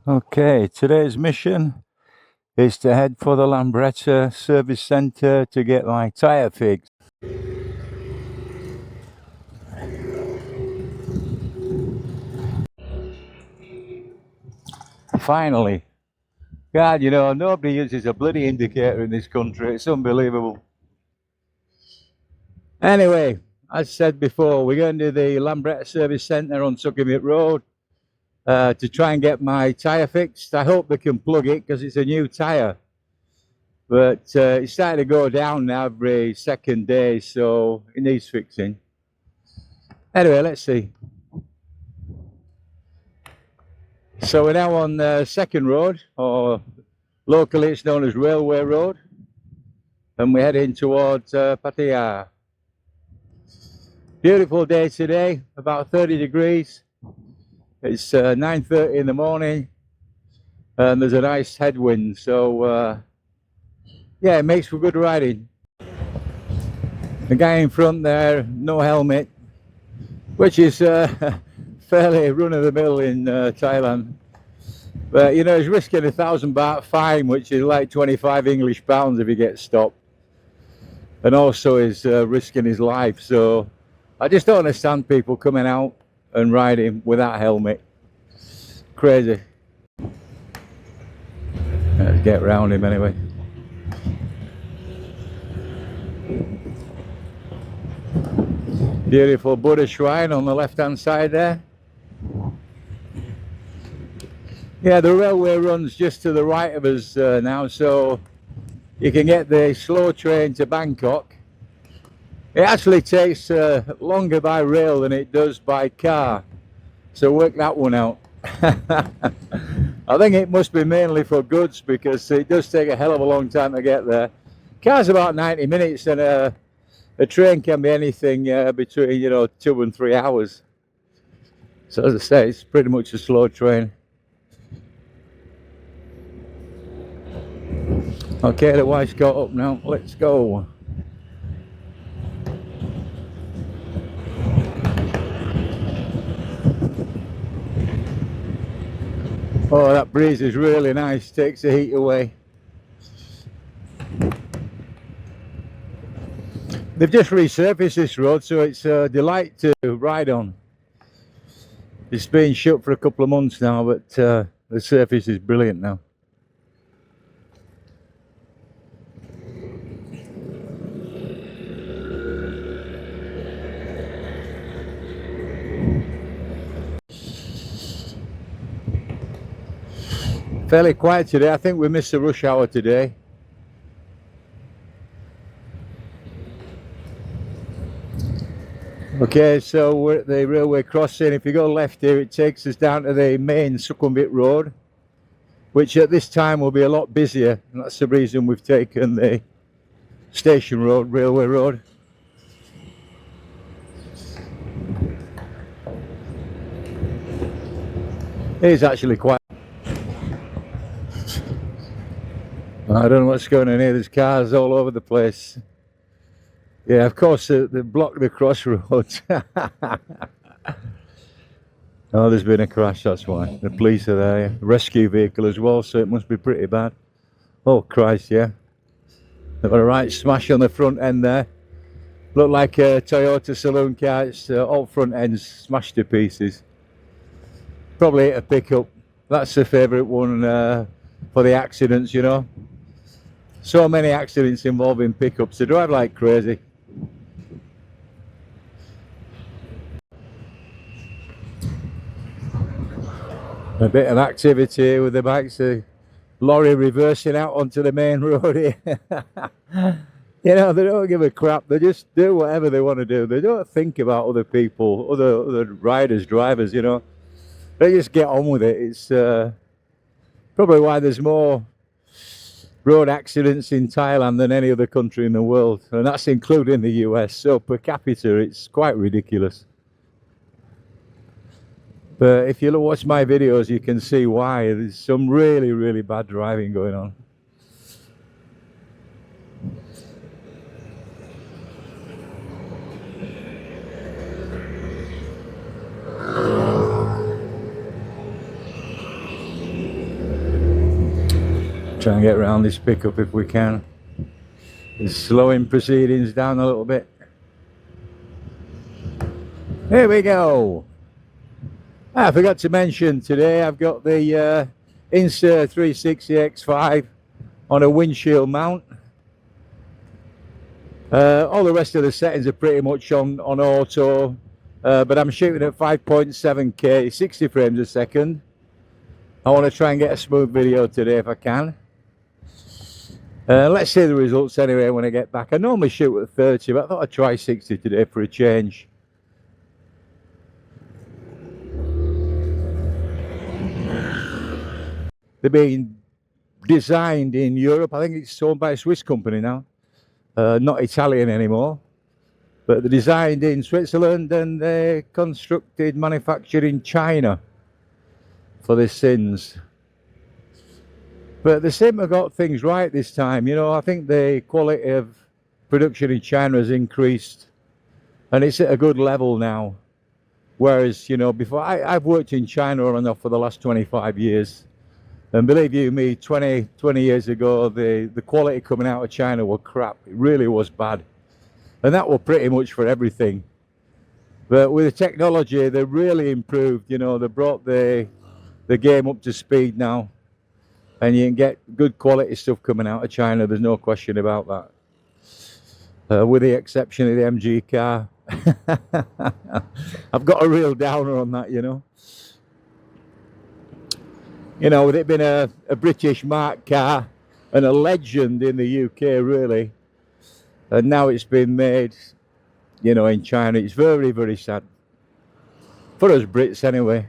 Okay, today's mission is to head for the Lambretta service centre to get my tyre fixed. Finally. God, you know, nobody uses a bloody indicator in this country. It's unbelievable. Anyway, as said before, we're going to the Lambretta service centre on Suckermit Road to try and get my tyre fixed. I hope they can plug it because it's a new tyre. But it's starting to go down now every second day, so it needs fixing. Anyway, let's see. So we're now on Second Road, or locally it's known as Railway Road, and we're heading towards Pattaya. Beautiful day today, about 30 degrees. It's 9:30 in the morning, and there's a nice headwind, so yeah, it makes for good riding. The guy in front there, no helmet, which is fairly run-of-the-mill in Thailand. But you know, he's risking £1,000 fine, which is like 25 English pounds if he gets stopped. And also he's risking his life. So I just don't understand people coming out and riding without a helmet. Crazy. Let's get round him anyway. Beautiful Buddha shrine on the left-hand side there. Yeah, the railway runs just to the right of us now, so you can get the slow train to Bangkok. It actually takes longer by rail than it does by car, so work that one out. I think it must be mainly for goods because it does take a hell of a long time to get there. Car's about 90 minutes and a train can be anything between, you know, 2 and 3 hours. So as I say, it's pretty much a slow train. Okay, the wife's got up now. Let's go. Oh, that breeze is really nice. Takes the heat away. They've just resurfaced this road, so it's a delight to ride on. It's been shut for a couple of months now, but the surface is brilliant now. Fairly quiet today. I think we missed the rush hour today. Okay, so we're at the railway crossing. If you go left here, it takes us down to the main Sukhumvit Road, which at this time will be a lot busier. And that's the reason we've taken the station road, railway road. It is actually quite... I don't know what's going on here. There's cars all over the place. Yeah, of course, they block the crossroads. Oh, there's been a crash, that's why. The police are there. Rescue vehicle as well, so it must be pretty bad. Oh, Christ, yeah. They've got a right smash on the front end there. Looked like a Toyota saloon car. It's all front ends smashed to pieces. Probably a pickup. That's the favourite one for the accidents, you know. So many accidents involving pickups. They drive like crazy. A bit of activity here with the bikes. A lorry reversing out onto the main road here. You know, they don't give a crap. They just do whatever they want to do. They don't think about other people, other riders, drivers, you know. They just get on with it. It's probably why there's more road accidents in Thailand than any other country in the world. And that's including the US. So per capita, it's quite ridiculous. But if you watch my videos, you can see why. There's some really, really bad driving going on. Try and get around this pickup if we can. It's slowing proceedings down a little bit. Here we go. I forgot to mention today I've got the Insert 360 X5 on a windshield mount. All the rest of the settings are pretty much on auto, but I'm shooting at 5.7K, 60 frames a second. I want to try and get a smooth video today if I can. Let's see the results anyway when I get back. I normally shoot at 30, but I thought I'd try 60 today for a change. They're being designed in Europe. I think it's owned by a Swiss company now. Not Italian anymore. But they're designed in Switzerland and they're constructed, manufactured in China for the Sins. But they seem to have got things right this time. You know, I think the quality of production in China has increased. And it's at a good level now. Whereas, you know, before, I've worked in China on and off for the last 25 years. And believe you me, 20 years ago, the quality coming out of China was crap. It really was bad. And that was pretty much for everything. But with the technology, they really improved. You know, they brought the game up to speed now. And you can get good quality stuff coming out of China. There's no question about that. With the exception of the MG car. I've got a real downer on that, you know. You know, with it being a British marque car and a legend in the UK, really. And now it's been made, you know, in China. It's very, very sad. For us Brits, anyway.